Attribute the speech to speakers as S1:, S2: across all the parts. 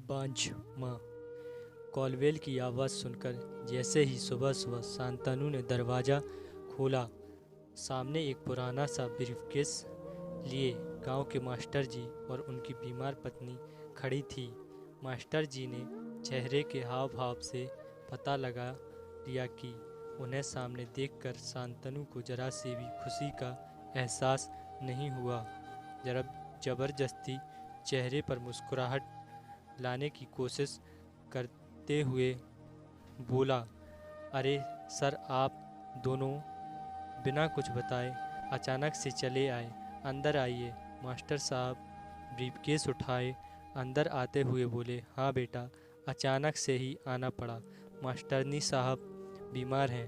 S1: बांझ माँ। कॉलवेल की आवाज़ सुनकर जैसे ही सुबह सुबह शांतनु ने दरवाज़ा खोला, सामने एक पुराना सा ब्रीफकेस लिए गांव के मास्टर जी और उनकी बीमार पत्नी खड़ी थी। मास्टर जी ने चेहरे के हाव भाव से पता लगा लिया कि उन्हें सामने देखकर शांतनु को जरा से भी खुशी का एहसास नहीं हुआ। जरा जबरदस्ती चेहरे पर मुस्कुराहट लाने की कोशिश करते हुए बोला, अरे सर, आप दोनों बिना कुछ बताए अचानक से चले आए। अंदर आइए। मास्टर साहब ब्रीफकेस उठाए अंदर आते हुए बोले, हाँ बेटा, अचानक से ही आना पड़ा। मास्टरनी साहब बीमार हैं।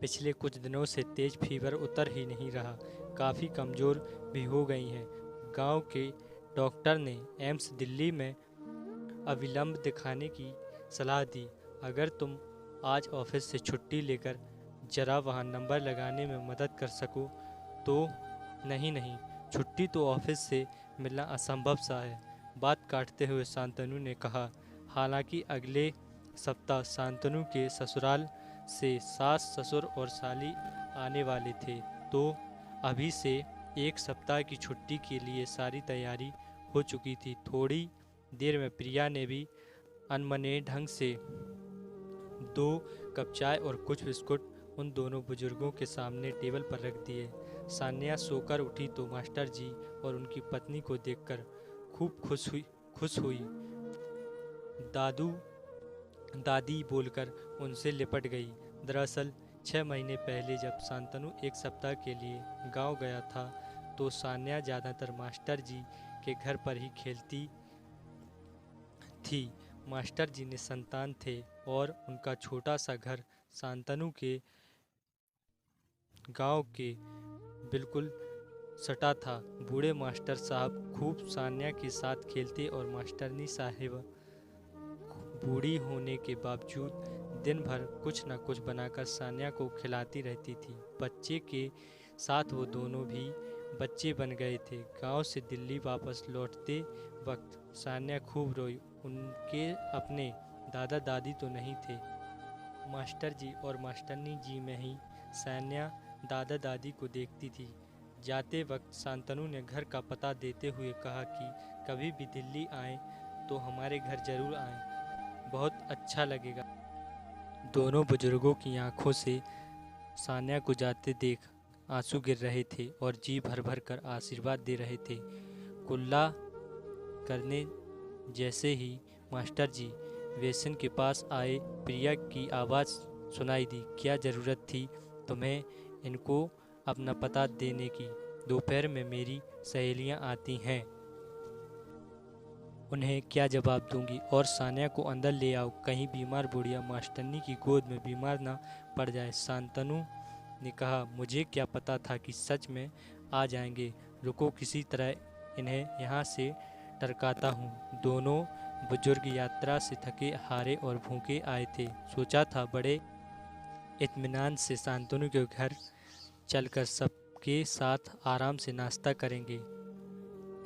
S1: पिछले कुछ दिनों से तेज फीवर उतर ही नहीं रहा, काफ़ी कमज़ोर भी हो गई हैं। गांव के डॉक्टर ने एम्स दिल्ली में अविलंब दिखाने की सलाह दी। अगर तुम आज ऑफिस से छुट्टी लेकर जरा वहाँ नंबर लगाने में मदद कर सको तो। नहीं नहीं, छुट्टी तो ऑफिस से मिलना असंभव सा है, बात काटते हुए शांतनु ने कहा। हालांकि अगले सप्ताह शांतनु के ससुराल से सास, ससुर और साली आने वाले थे, तो अभी से एक सप्ताह की छुट्टी के लिए सारी तैयारी हो चुकी थी। थोड़ी देर में प्रिया ने भी अनमने ढंग से 2 कप चाय और कुछ बिस्कुट उन दोनों बुजुर्गों के सामने टेबल पर रख दिए। सान्या सोकर उठी तो मास्टर जी और उनकी पत्नी को देखकर खूब खुश हुई। दादू दादी बोलकर उनसे लिपट गई। दरअसल 6 महीने पहले जब शांतनु एक सप्ताह के लिए गांव गया था, तो सान्या ज़्यादातर मास्टर जी के घर पर ही खेलती थी। मास्टर जी ने संतान थे और उनका छोटा सा घर शांतनु के गांव के बिल्कुल सटा था। बूढ़े मास्टर साहब खूब सान्या के साथ खेलते और मास्टरनी साहिबा बूढ़ी होने के बावजूद दिन भर कुछ न कुछ बनाकर सान्या को खिलाती रहती थी। बच्चे के साथ वो दोनों भी बच्चे बन गए थे। गांव से दिल्ली वापस लौटते वक्त सान्या खूब रोई। उनके अपने दादा दादी तो नहीं थे। मास्टर जी और मास्टरनी जी में ही सान्या दादा दादी को देखती थी। जाते वक्त शांतनु ने घर का पता देते हुए कहा कि कभी भी दिल्ली आएं तो हमारे घर जरूर आएं, बहुत अच्छा लगेगा। दोनों बुजुर्गों की आंखों से सान्या को जाते देख आंसू गिर रहे थे और जी भर भर कर आशीर्वाद दे रहे थे। कुल्ला करने जैसे ही मास्टर जी बेसिन के पास आए, प्रिया की आवाज़ सुनाई दी, क्या ज़रूरत थी तुम्हें इनको अपना पता देने की? दोपहर में मेरी सहेलियां आती हैं, उन्हें क्या जवाब दूंगी? और सान्या को अंदर ले आओ, कहीं बीमार बुढ़िया मास्टरनी की गोद में बीमार ना पड़ जाए। शांतनु ने कहा, मुझे क्या पता था कि सच में आ जाएंगे। रुको, किसी तरह इन्हें यहाँ से टरकाता हूँ। दोनों बुजुर्ग यात्रा से थके हारे और भूखे आए थे। सोचा था बड़े इत्मीनान से शांतनु के घर चलकर सबके साथ आराम से नाश्ता करेंगे।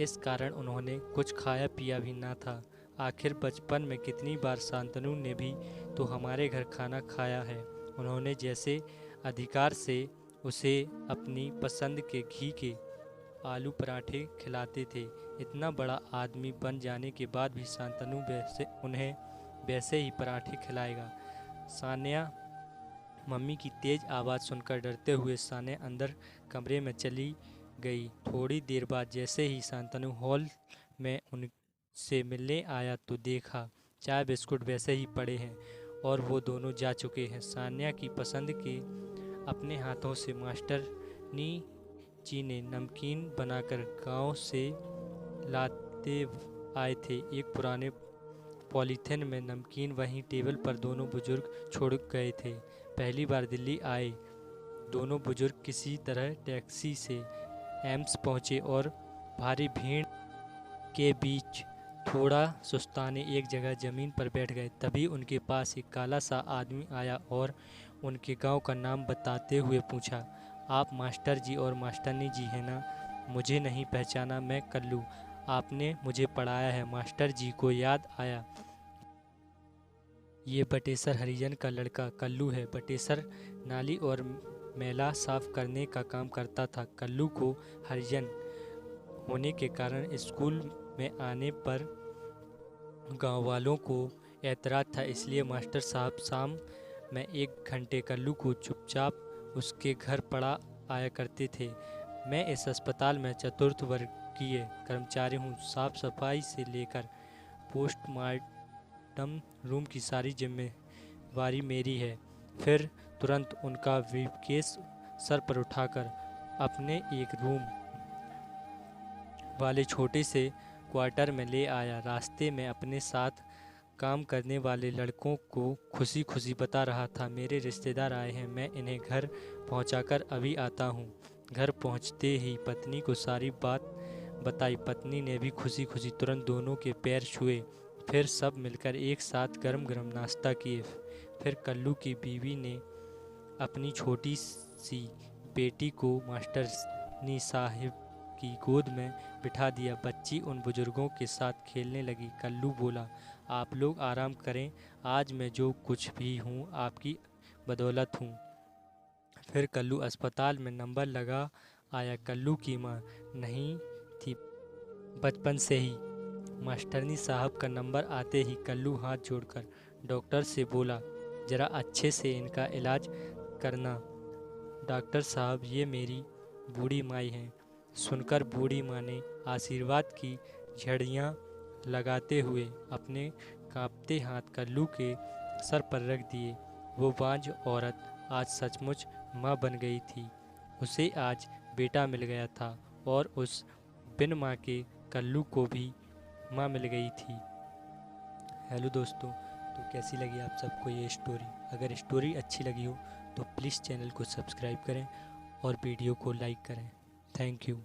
S1: इस कारण उन्होंने कुछ खाया पिया भी ना था। आखिर बचपन में कितनी बार शांतनु ने भी तो हमारे घर खाना खाया है। उन्होंने जैसे अधिकार से उसे अपनी पसंद के घी के आलू पराठे खिलाते थे। इतना बड़ा आदमी बन जाने के बाद भी शांतनु उन्हें वैसे ही पराठे खिलाएगा। सान्या मम्मी की तेज़ आवाज़ सुनकर डरते हुए सान्या अंदर कमरे में चली गई। थोड़ी देर बाद जैसे ही शांतनु हॉल में उनसे मिलने आया तो देखा चाय बिस्कुट वैसे ही पड़े हैं और वो दोनों जा चुके हैं। सान्या की पसंद के अपने हाथों से मास्टरनी जी ने नमकीन बनाकर गांव से लाते आए थे। एक पुराने पॉलीथिन में नमकीन वहीं टेबल पर दोनों बुजुर्ग छोड़ गए थे। पहली बार दिल्ली आए दोनों बुजुर्ग किसी तरह टैक्सी से एम्स पहुंचे और भारी भीड़ के बीच थोड़ा सुस्ताने एक जगह ज़मीन पर बैठ गए। तभी उनके पास एक काला सा आदमी आया और उनके गांव का नाम बताते हुए पूछा, आप मास्टर जी और मास्टरनी जी हैं ना? मुझे नहीं पहचाना, मैं कल्लू आपने मुझे पढ़ाया है, मास्टर जी को याद आया। ये बटेसर हरिजन का लड़का कल्लू है। बटेसर नाली और मैला साफ करने का काम करता था। कल्लू को हरिजन होने के कारण स्कूल में आने पर गांव वालों को एतराज़ था, इसलिए मास्टर साहब शाम में 1 घंटे कल्लू को चुपचाप उसके घर पढ़ा आया करते थे। मैं इस अस्पताल में चतुर्थ वर्गीय कर्मचारी हूँ। साफ सफाई से लेकर पोस्टमार्टम रूम की सारी जिम्मेवारी मेरी है। फिर तुरंत उनका ब्रीफकेस सर पर उठाकर अपने एक रूम वाले छोटे से क्वार्टर में ले आया। रास्ते में अपने साथ काम करने वाले लड़कों को खुशी खुशी बता रहा था, मेरे रिश्तेदार आए हैं, मैं इन्हें घर पहुंचाकर अभी आता हूं। घर पहुंचते ही पत्नी को सारी बात बताई। पत्नी ने भी खुशी खुशी तुरंत दोनों के पैर छुए। फिर सब मिलकर एक साथ गरम गरम नाश्ता किए। फिर कल्लू की बीवी ने अपनी छोटी सी बेटी को मास्टरनी साहिब की गोद में बिठा दिया। बच्ची उन बुजुर्गों के साथ खेलने लगी। कल्लू बोला, आप लोग आराम करें, आज मैं जो कुछ भी हूँ आपकी बदौलत हूँ। फिर कल्लू अस्पताल में नंबर लगा आया। कल्लू की माँ नहीं थी बचपन से ही। मास्टरनी साहब का नंबर आते ही कल्लू हाथ जोड़कर डॉक्टर से बोला, ज़रा अच्छे से इनका इलाज करना। डॉक्टर साहब, ये मेरी बूढ़ी माई हैं। सुनकर बूढ़ी माँ ने आशीर्वाद की झड़ियाँ लगाते हुए अपने कांपते हाथ कल्लू के सर पर रख दिए। वो बांझ औरत आज सचमुच माँ बन गई थी। उसे आज बेटा मिल गया था और उस बिन माँ के कल्लू को भी माँ मिल गई थी। हेलो दोस्तों, तो कैसी लगी आप सबको ये स्टोरी? अगर स्टोरी अच्छी लगी हो तो प्लीज़ चैनल को सब्सक्राइब करें और वीडियो को लाइक करें। Thank you.